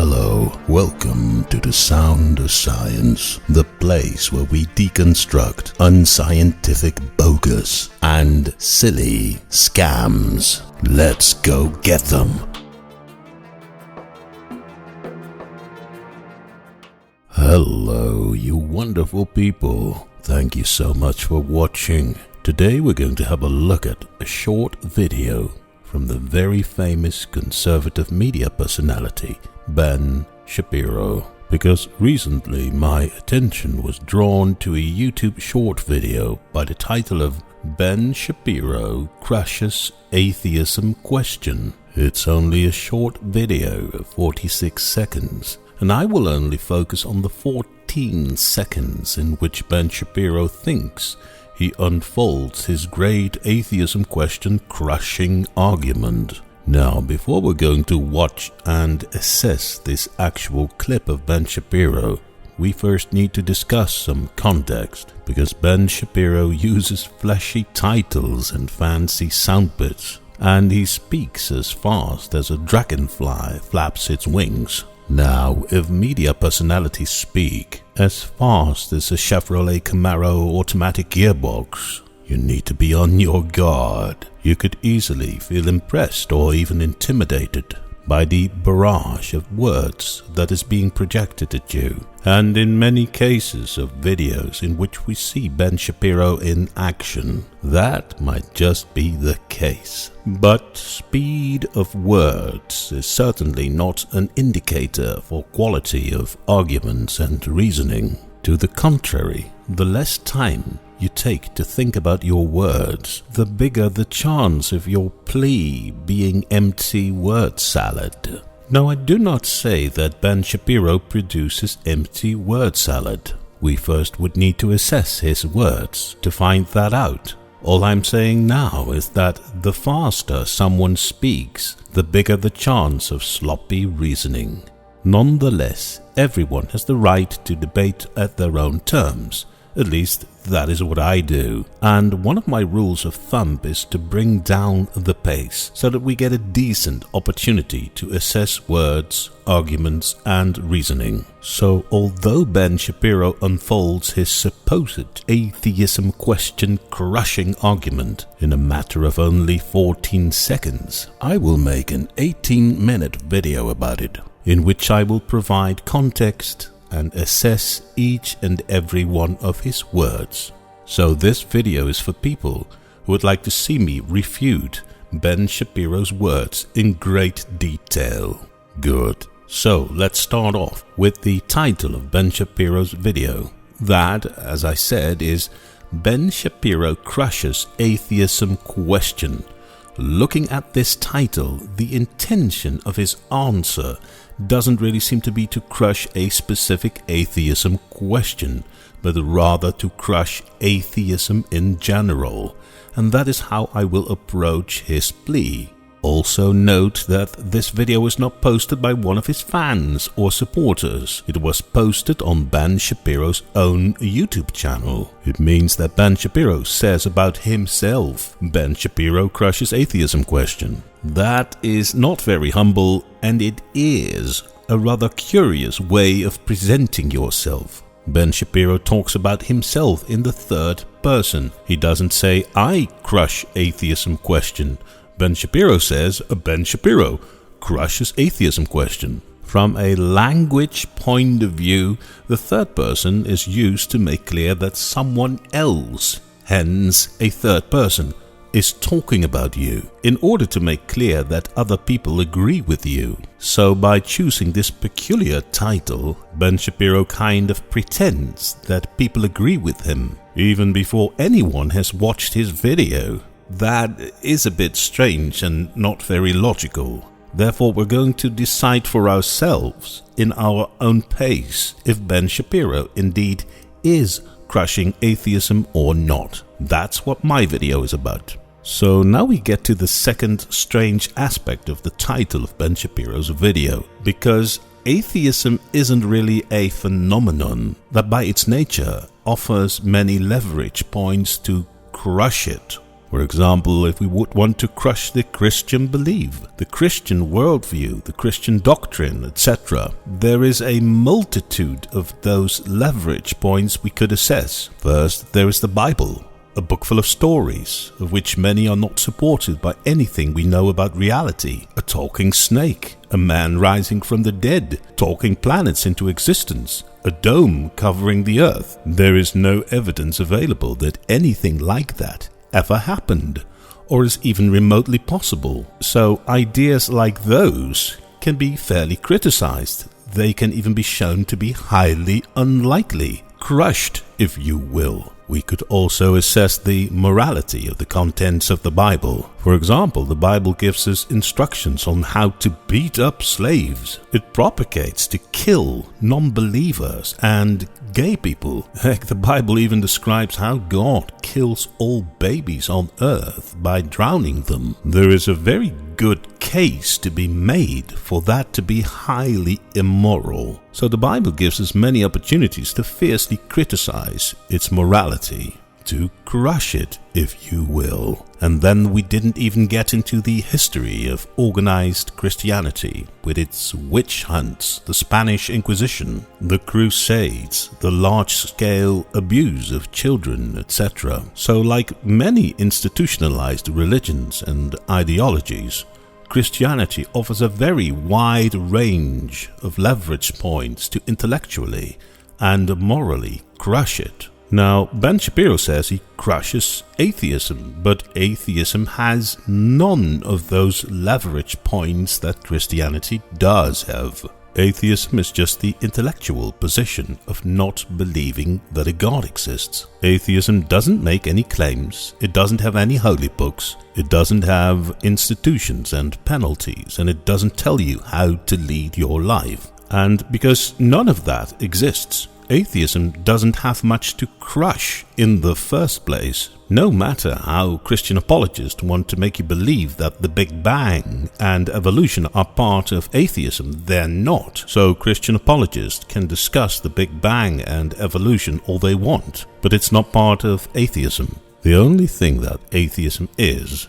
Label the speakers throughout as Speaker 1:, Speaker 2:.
Speaker 1: Hello, welcome to the Sound of Science, the place where we deconstruct unscientific bogus and silly scams. Let's go get them. Hello, you wonderful people. Thank you so much for watching. Today we're going to have a look at a short video from the very famous conservative media personality, Ben Shapiro, because recently my attention was drawn to a YouTube short video by the title of Ben Shapiro Crushes Atheism Question. It's only a short video of 46 seconds, and I will only focus on the 14 seconds in which Ben Shapiro thinks he unfolds his great atheism question crushing argument. Now, before we're going to watch and assess this actual clip of Ben Shapiro, we first need to discuss some context, because Ben Shapiro uses fleshy titles and fancy sound bits, and he speaks as fast as a dragonfly flaps its wings. Now, if media personalities speak as fast as a Chevrolet Camaro automatic gearbox, you need to be on your guard. You could easily feel impressed or even intimidated by the barrage of words that is being projected at you. And in many cases of videos in which we see Ben Shapiro in action, that might just be the case. But speed of words is certainly not an indicator for quality of arguments and reasoning. To the contrary, the less time you take to think about your words, the bigger the chance of your plea being empty word salad. Now, I do not say that Ben Shapiro produces empty word salad. We first would need to assess his words to find that out. All I'm saying now is that the faster someone speaks, the bigger the chance of sloppy reasoning. Nonetheless, everyone has the right to debate at their own terms. At least, that is what I do. And one of my rules of thumb is to bring down the pace so that we get a decent opportunity to assess words, arguments, and reasoning. So, although Ben Shapiro unfolds his supposed atheism question crushing argument in a matter of only 14 seconds, I will make an 18-minute video about it, in which I will provide context and assess each and every one of his words. So this video is for people who would like to see me refute Ben Shapiro's words in great detail. Good. So let's start off with the title of Ben Shapiro's video. That, as I said, is Ben Shapiro Crushes Atheism Question. Looking at this title, the intention of his answer doesn't really seem to be to crush a specific atheism question, but rather to crush atheism in general, and that is how I will approach his plea. Also note that this video was not posted by one of his fans or supporters. It was posted on Ben Shapiro's own YouTube channel. It means that Ben Shapiro says about himself, Ben Shapiro crushes atheism question. That is not very humble, and it is a rather curious way of presenting yourself. Ben Shapiro talks about himself in the third person. He doesn't say, I crush atheism question. Ben Shapiro says, Ben Shapiro crushes atheism question. From a language point of view, the third person is used to make clear that someone else, hence a third person, is talking about you, in order to make clear that other people agree with you. So by choosing this peculiar title, Ben Shapiro kind of pretends that people agree with him, even before anyone has watched his video. That is a bit strange and not very logical. Therefore, we're going to decide for ourselves, in our own pace, if Ben Shapiro indeed is crushing atheism or not. That's what my video is about. So now we get to the second strange aspect of the title of Ben Shapiro's video, because atheism isn't really a phenomenon that by its nature offers many leverage points to crush it For example, if we would want to crush the Christian belief, the Christian worldview, the Christian doctrine, etc., there is a multitude of those leverage points we could assess. First, there is the Bible, a book full of stories, of which many are not supported by anything we know about reality. A talking snake, a man rising from the dead, talking planets into existence, a dome covering the earth. There is no evidence available that anything like that ever happened, or is even remotely possible. So ideas like those can be fairly criticized. They can even be shown to be highly unlikely, crushed, if you will. We could also assess the morality of the contents of the Bible. For example, the Bible gives us instructions on how to beat up slaves. It propagates to kill non-believers and gay people. Heck, the Bible even describes how God kills all babies on earth by drowning them. There is a very good case to be made for that to be highly immoral. So the Bible gives us many opportunities to fiercely criticize its morality, to crush it, if you will. And then we didn't even get into the history of organized Christianity, with its witch hunts, the Spanish Inquisition, the Crusades, the large-scale abuse of children, etc. So like many institutionalized religions and ideologies, Christianity offers a very wide range of leverage points to intellectually and morally crush it. Now, Ben Shapiro says he crushes atheism, but atheism has none of those leverage points that Christianity does have. Atheism is just the intellectual position of not believing that a God exists. Atheism doesn't make any claims, it doesn't have any holy books, it doesn't have institutions and penalties, and it doesn't tell you how to lead your life. And because none of that exists, atheism doesn't have much to crush in the first place. No matter how Christian apologists want to make you believe that the Big Bang and evolution are part of atheism, they're not. So Christian apologists can discuss the Big Bang and evolution all they want, but it's not part of atheism. The only thing that atheism is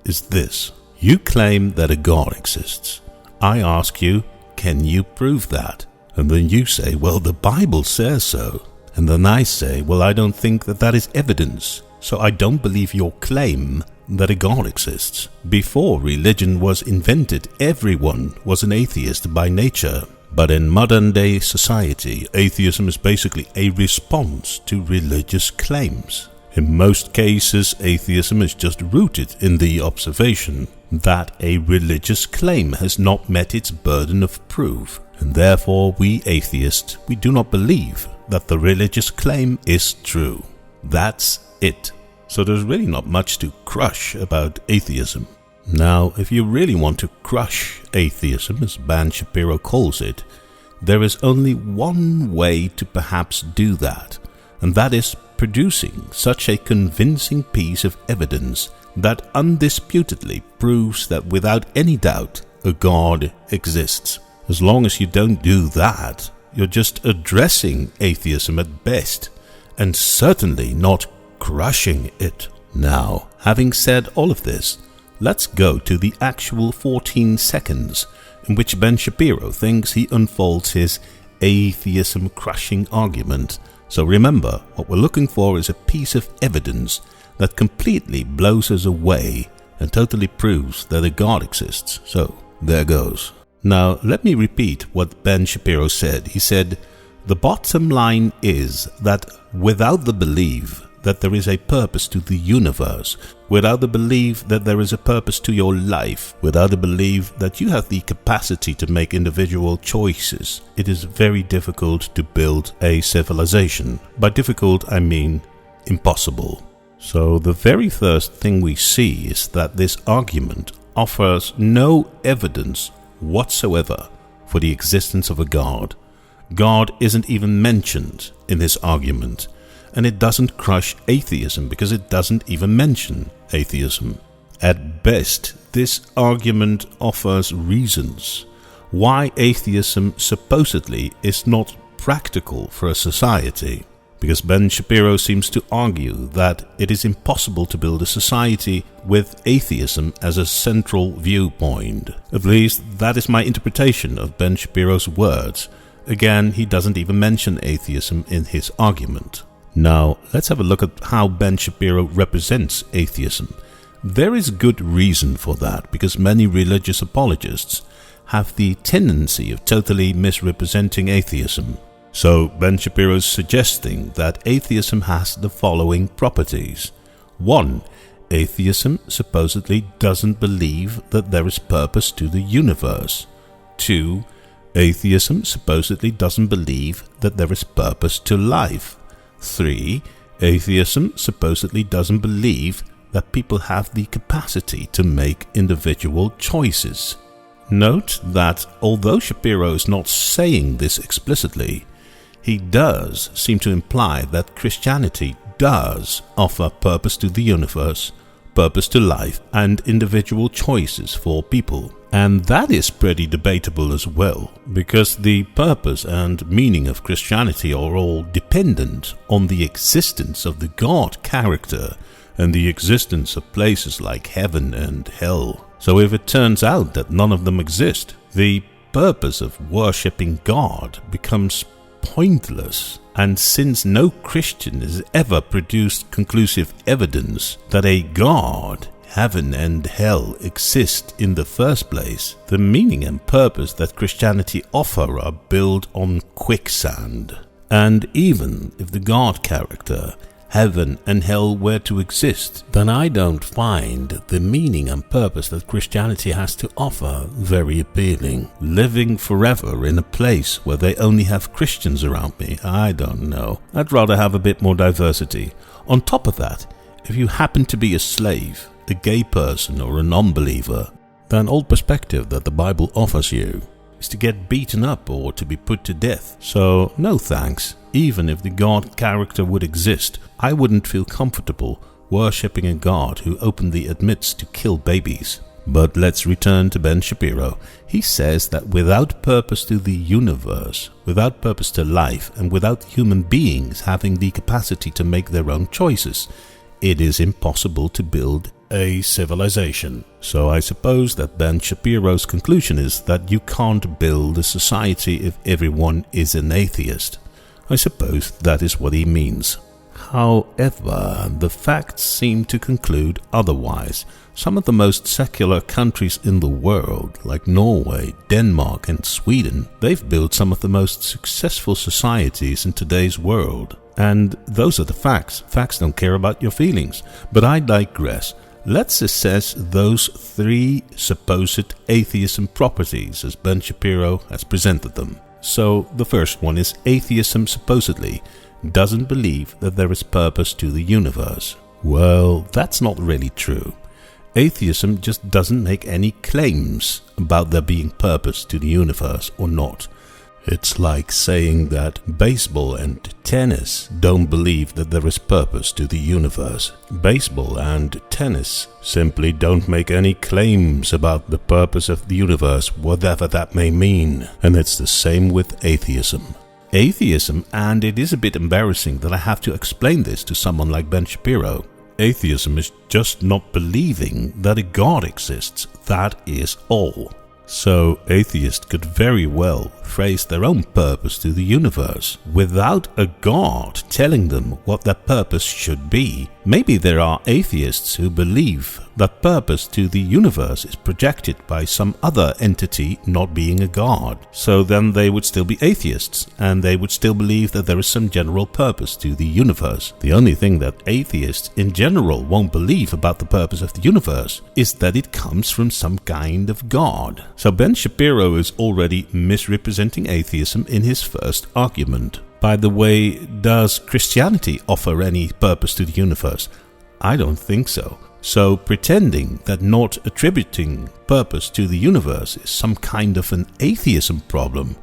Speaker 1: this. You claim that a God exists. I ask you, can you prove that? And then you say, well, the Bible says so. And then I say, well, I don't think that that is evidence, so I don't believe your claim that a God exists. Before religion was invented, everyone was an atheist by nature. But in modern-day society, atheism is basically a response to religious claims. In most cases, atheism is just rooted in the observation that a religious claim has not met its burden of proof. And therefore, we atheists, we do not believe that the religious claim is true. That's it. So there's really not much to crush about atheism. Now, if you really want to crush atheism, as Ben Shapiro calls it, there is only one way to perhaps do that, and that is producing such a convincing piece of evidence that undisputedly proves that without any doubt a God exists. As long as you don't do that, you're just addressing atheism at best, and certainly not crushing it. Now, having said all of this, let's go to the actual 14 seconds in which Ben Shapiro thinks he unfolds his atheism-crushing argument. So remember, what we're looking for is a piece of evidence that completely blows us away and totally proves that a God exists. So, there goes. Now, let me repeat what Ben Shapiro said. He said, the bottom line is that without the belief that there is a purpose to the universe, without the belief that there is a purpose to your life, without the belief that you have the capacity to make individual choices, it is very difficult to build a civilization. By difficult, I mean impossible. So the very first thing we see is that this argument offers no evidence whatsoever for the existence of a God. God isn't even mentioned in this argument, and it doesn't crush atheism because it doesn't even mention atheism. At best, this argument offers reasons why atheism supposedly is not practical for a society. because Ben Shapiro seems to argue that it is impossible to build a society with atheism as a central viewpoint. At least, that is my interpretation of Ben Shapiro's words. Again, he doesn't even mention atheism in his argument. Now, let's have a look at how Ben Shapiro represents atheism. There is good reason for that, because many religious apologists have the tendency of totally misrepresenting atheism. So Ben Shapiro is suggesting that atheism has the following properties. 1. Atheism supposedly doesn't believe that there is purpose to the universe. 2. Atheism supposedly doesn't believe that there is purpose to life. 3. Atheism supposedly doesn't believe that people have the capacity to make individual choices. Note that although Shapiro is not saying this explicitly, he does seem to imply that Christianity does offer purpose to the universe, purpose to life, and individual choices for people. And that is pretty debatable as well, because the purpose and meaning of Christianity are all dependent on the existence of the God character and the existence of places like heaven and hell. So if it turns out that none of them exist, the purpose of worshipping God becomes pointless. And since no Christian has ever produced conclusive evidence that a God, heaven and hell exist in the first place, the meaning and purpose that Christianity offer are built on quicksand. And even if the God character, heaven and hell were to exist, then I don't find the meaning and purpose that Christianity has to offer very appealing. Living forever in a place where they only have Christians around me, I don't know. I'd rather have a bit more diversity. On top of that, if you happen to be a slave, a gay person or a non-believer, then all perspective that the Bible offers you is to get beaten up or to be put to death. So no thanks. Even if the God character would exist, I wouldn't feel comfortable worshipping a God who openly admits to kill babies. But let's return to Ben Shapiro. He says that without purpose to the universe, without purpose to life, and without human beings having the capacity to make their own choices, it is impossible to build a civilization. So I suppose that Ben Shapiro's conclusion is that you can't build a society if everyone is an atheist. I suppose that is what he means. However, the facts seem to conclude otherwise. Some of the most secular countries in the world, like Norway, Denmark and Sweden, they've built some of the most successful societies in today's world. And those are the facts. Facts don't care about your feelings. But I digress. Let's assess those 3 supposed atheism properties as Ben Shapiro has presented them. So the first one is atheism supposedly doesn't believe that there is purpose to the universe. Well, that's not really true. Atheism just doesn't make any claims about there being purpose to the universe or not. It's like saying that baseball and tennis don't believe that there is purpose to the universe. Baseball and tennis simply don't make any claims about the purpose of the universe, whatever that may mean. And it's the same with atheism. Atheism, and it is a bit embarrassing that I have to explain this to someone like Ben Shapiro, atheism is just not believing that a God exists. That is all. So atheists could very well phrase their own purpose to the universe without a God telling them what their purpose should be. Maybe there are atheists who believe that purpose to the universe is projected by some other entity not being a God. So then they would still be atheists, and they would still believe that there is some general purpose to the universe. The only thing that atheists in general won't believe about the purpose of the universe is that it comes from some kind of God. So Ben Shapiro is already misrepresenting atheism in his first argument. By the way, does Christianity offer any purpose to the universe? I don't think so. So pretending that not attributing purpose to the universe is some kind of an atheism problem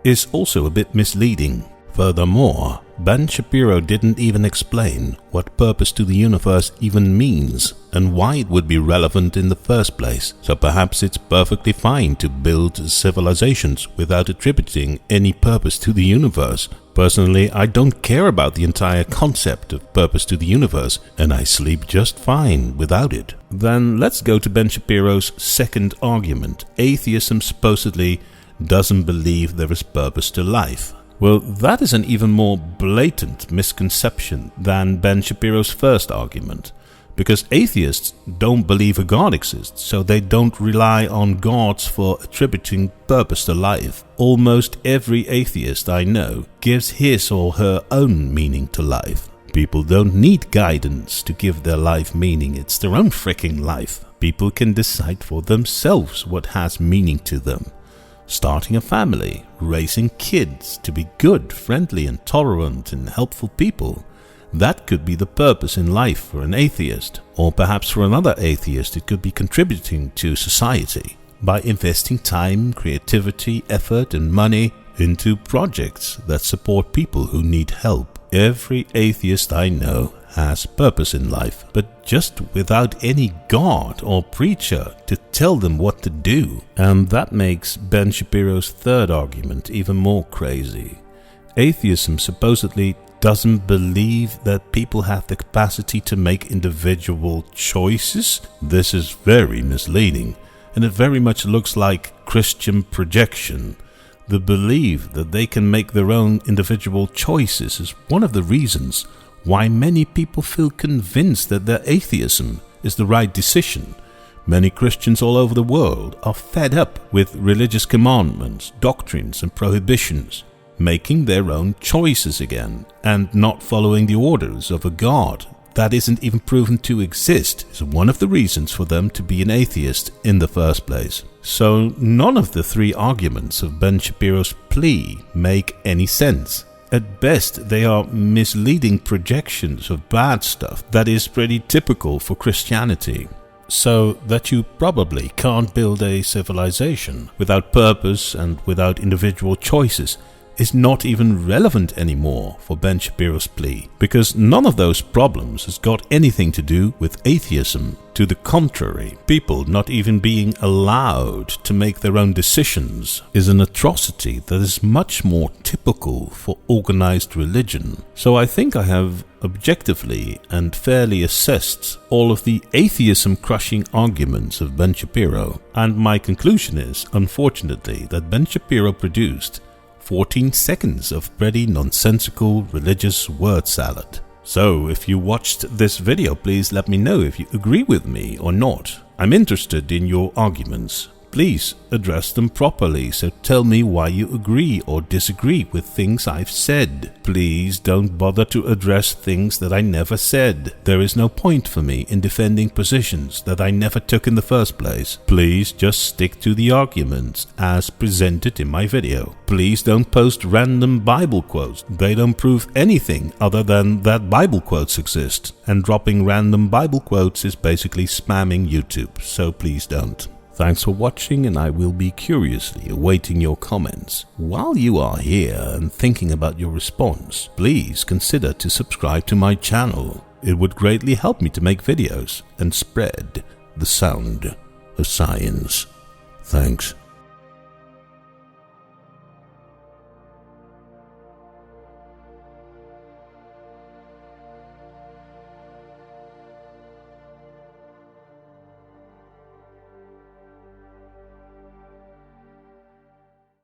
Speaker 1: is also a bit misleading. Furthermore, Ben Shapiro didn't even explain what purpose to the universe even means and why it would be relevant in the first place. So perhaps it's perfectly fine to build civilizations without attributing any purpose to the universe. Personally, I don't care about the entire concept of purpose to the universe, and I sleep just fine without it. Then let's go to Ben Shapiro's second argument. Atheism supposedly doesn't believe there is purpose to life. Well, that is an even more blatant misconception than Ben Shapiro's first argument, because atheists don't believe a God exists, so they don't rely on gods for attributing purpose to life. Almost every atheist I know gives his or her own meaning to life. People don't need guidance to give their life meaning, it's their own freaking life. People can decide for themselves what has meaning to them. Starting a family, raising kids to be good, friendly and tolerant and helpful people. That could be the purpose in life for an atheist. Or perhaps for another atheist it could be contributing to society by investing time, creativity, effort and money into projects that support people who need help. Every atheist I know has purpose in life, but just without any god or preacher to tell them what to do. And that makes Ben Shapiro's third argument even more crazy. Atheism supposedly doesn't believe that people have the capacity to make individual choices. This is very misleading, and it very much looks like Christian projection. The belief that they can make their own individual choices is one of the reasons why many people feel convinced that their atheism is the right decision. Many Christians all over the world are fed up with religious commandments, doctrines and prohibitions, making their own choices again, and not following the orders of a God that isn't even proven to exist is one of the reasons for them to be an atheist in the first place. So none of the three arguments of Ben Shapiro's plea make any sense. At best, they are misleading projections of bad stuff that is pretty typical for Christianity. So that you probably can't build a civilization without purpose and without individual choices is not even relevant anymore for Ben Shapiro's plea, because none of those problems has got anything to do with atheism. To the contrary, people not even being allowed to make their own decisions is an atrocity that is much more typical for organized religion. So I think I have objectively and fairly assessed all of the atheism-crushing arguments of Ben Shapiro, and my conclusion is, unfortunately, that Ben Shapiro produced 14 seconds of pretty nonsensical religious word salad. So if you watched this video, please let me know if you agree with me or not. I'm interested in your arguments. Please address them properly, so tell me why you agree or disagree with things I've said. Please don't bother to address things that I never said. There is no point for me in defending positions that I never took in the first place. Please just stick to the arguments as presented in my video. Please don't post random Bible quotes. They don't prove anything other than that Bible quotes exist. And dropping random Bible quotes is basically spamming YouTube, so please don't. Thanks for watching, and I will be curiously awaiting your comments. While you are here and thinking about your response, please consider to subscribe to my channel. It would greatly help me to make videos and spread the sound of science. Thanks.